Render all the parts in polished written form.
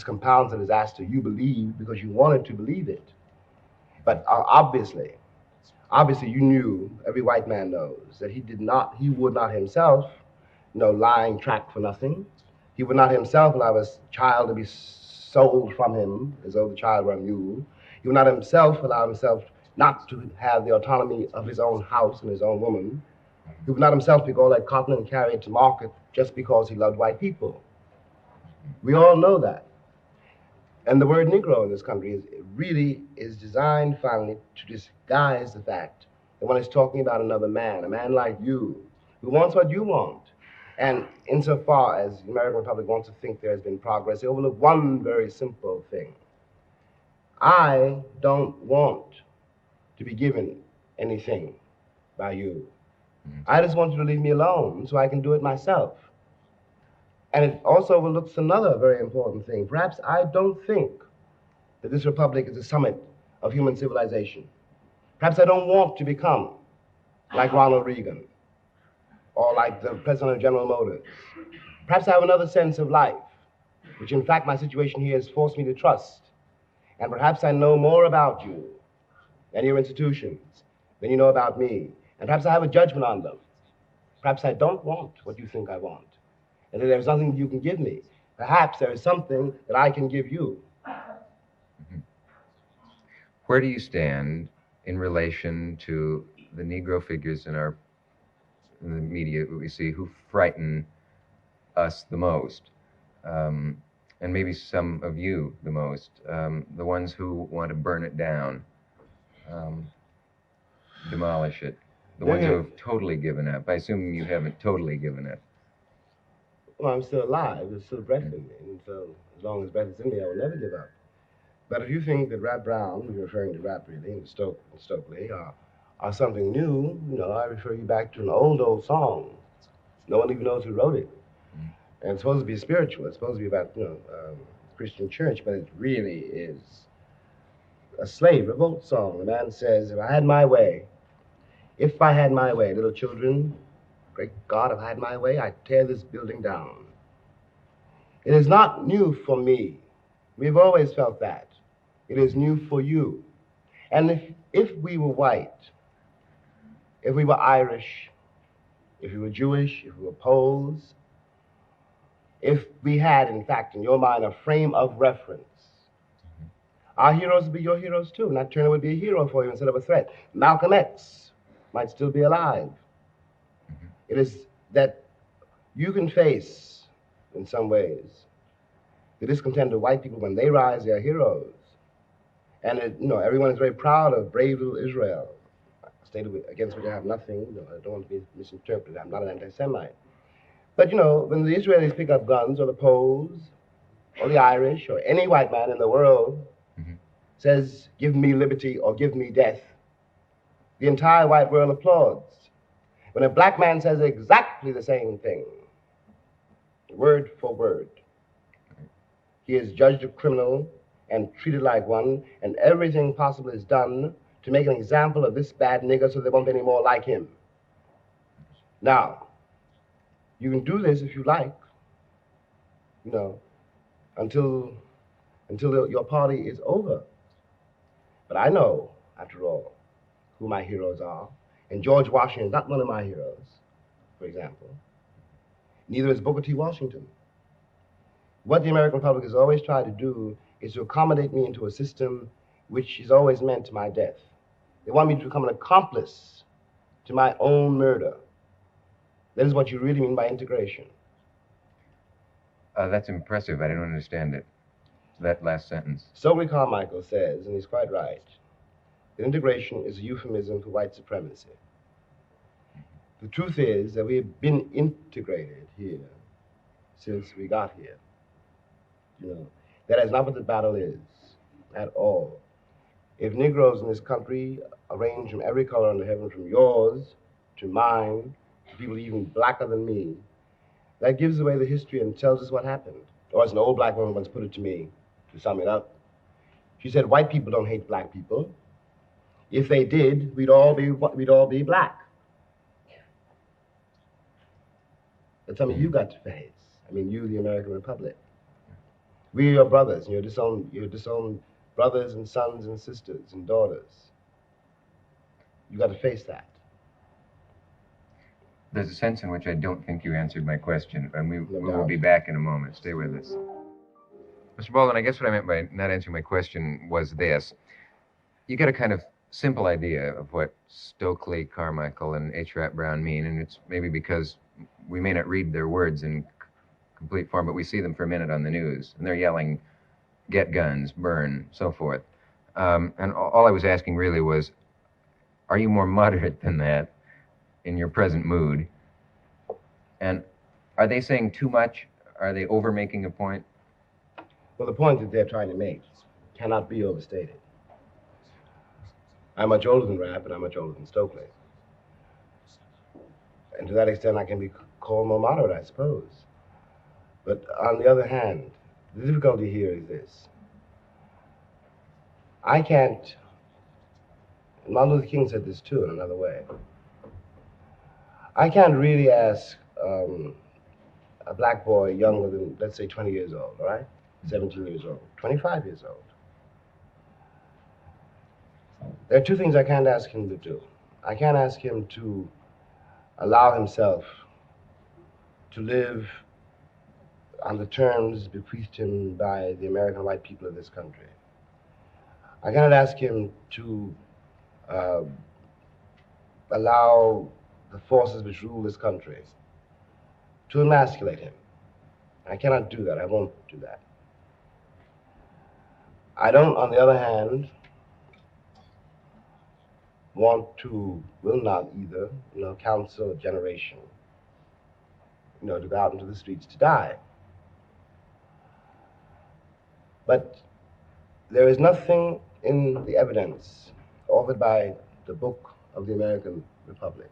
compounds the disaster. You believe because you wanted to believe it. But obviously you knew, every white man knows, that he would not himself, lying track for nothing. He would not himself allow his child to be sold from him as though the child were a mule. He would not himself allow himself not to have the autonomy of his own house and his own woman. He would not himself pick all that cotton and carry it to market just because he loved white people. We all know that. And the word Negro in this country really is designed finally to disguise the fact that one is talking about another man, a man like you, who wants what you want. And insofar as the American Republic wants to think there has been progress, they overlook one very simple thing. I don't want to be given anything by you. I just want you to leave me alone so I can do it myself. And it also overlooks another very important thing. Perhaps I don't think that this republic is the summit of human civilization. Perhaps I don't want to become like Ronald Reagan or like the president of General Motors. Perhaps I have another sense of life, which in fact my situation here has forced me to trust. And perhaps I know more about you and your institutions than you know about me. And perhaps I have a judgment on them. Perhaps I don't want what you think I want. And that there's nothing you can give me. Perhaps there is something that I can give you. Where do you stand in relation to the Negro figures in the media we see who frighten us the most, and maybe some of you the most, the ones who want to burn it down, demolish it, the ones who have totally given up? I assume you haven't totally given up. Well, I'm still alive. There's still breath in me. And so as long as breath is in me, I will never give up. But if you think that Rap Brown, you're referring to rap really, and Stokely, are something new, I refer you back to an old song. No one even knows who wrote it. And it's supposed to be spiritual. It's supposed to be about, Christian church, but it really is a slave revolt song. The man says, if I had my way, little children, great God, if I had my way, I'd tear this building down. It is not new for me. We've always felt that. It is new for you. And if we were white, if we were Irish, if we were Jewish, if we were Poles, if we had, in fact, in your mind, a frame of reference, our heroes would be your heroes too. Nat Turner would be a hero for you instead of a threat. Malcolm X might still be alive. It is that you can face, in some ways, the discontent of white people. When they rise, they are heroes. And everyone is very proud of brave little Israel, a state against which I have nothing. I don't want to be misinterpreted. I'm not an anti-Semite. But when the Israelis pick up guns, or the Poles, or the Irish, or any white man in the world says, give me liberty or give me death, the entire white world applauds. When a black man says exactly the same thing, word for word, he is judged a criminal and treated like one, and everything possible is done to make an example of this bad nigger so there won't be any more like him. Now, you can do this if you like, until your party is over. But I know, after all, who my heroes are. And George Washington is not one of my heroes, for example. Neither is Booker T. Washington. What the American public has always tried to do is to accommodate me into a system which is always meant my death. They want me to become an accomplice to my own murder. That is what you really mean by integration. That's impressive. I don't understand it. That last sentence. Stokely Carmichael says, and he's quite right, that integration is a euphemism for white supremacy. The truth is that we have been integrated here since we got here. That is not what the battle is at all. If Negroes in this country arrange from every color under heaven, from yours to mine, to people even blacker than me, that gives away the history and tells us what happened. Or as an old black woman once put it to me, to sum it up, she said, white people don't hate black people. If they did, we'd all be black. That's something you got to face. You, the American Republic. We are your brothers, and you're disowned brothers and sons and sisters and daughters. You got to face that. There's a sense in which I don't think you answered my question, and we will doubt. be back in a moment. Stay with us. Mr. Baldwin, I guess what I meant by not answering my question was this. You get a kind of simple idea of what Stokely Carmichael and H. Rap Brown mean, and it's maybe because we may not read their words in complete form, but we see them for a minute on the news, and they're yelling, get guns, burn, so forth. And all I was asking really was, are you more moderate than that in your present mood? And are they saying too much? Are they over making a point? Well, the point that they're trying to make cannot be overstated. I'm much older than Rap, and I'm much older than Stokely. And to that extent, I can be called more moderate, I suppose. But on the other hand, the difficulty here is this. I can't, and Martin Luther King said this too in another way, I can't really ask a black boy younger than, let's say, 20 years old, all right? 17 years old, 25 years old. There are two things I can't ask him to do. I can't ask him to allow himself to live on the terms bequeathed him by the American white people of this country. I cannot ask him to allow the forces which rule this country to emasculate him. I cannot do that. I won't do that. I don't, on the other hand, will not either, counsel a generation, to go out into the streets to die. But there is nothing in the evidence offered by the book of the American Republic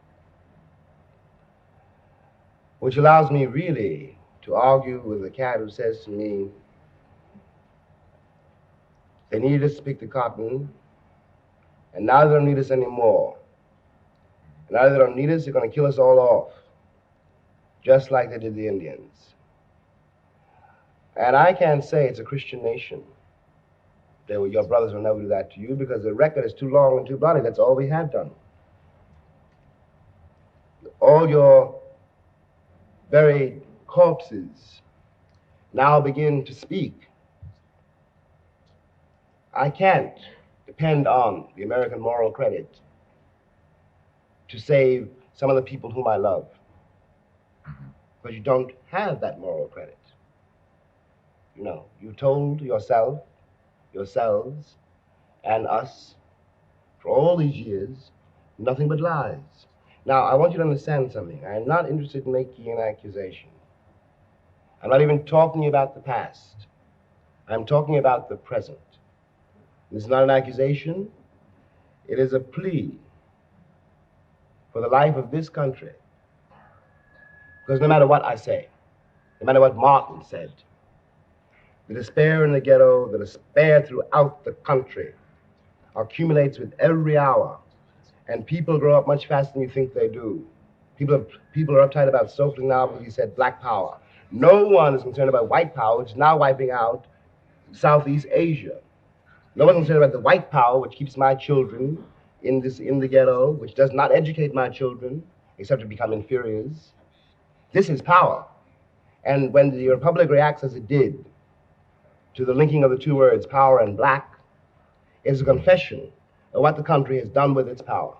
which allows me really to argue with the cat who says to me, they needed us to pick the cotton, and now they don't need us anymore. And now they don't need us, they're going to kill us all off, just like they did the Indians. And I can't say it's a Christian nation. Your brothers will never do that to you because the record is too long and too bloody. That's all we have done. All your buried corpses now begin to speak. I can't depend on the American moral credit to save some of the people whom I love, because you don't have that moral credit. You told yourself, yourselves, and us for all these years nothing but lies. Now, I want you to understand something. I'm not interested in making an accusation. I'm not even talking about the past. I'm talking about the present. This is not an accusation. It is a plea for the life of this country. Because no matter what I say, no matter what Martin said, the despair in the ghetto, the despair throughout the country accumulates with every hour. And people grow up much faster than you think they do. People are uptight about Stokely now because he said black power. No one is concerned about white power, which is now wiping out Southeast Asia. No one is concerned about the white power, which keeps my children in the ghetto, which does not educate my children, except to become inferiors. This is power. And when the Republic reacts as it did to the linking of the two words, power and black, it is a confession of what the country has done with its power.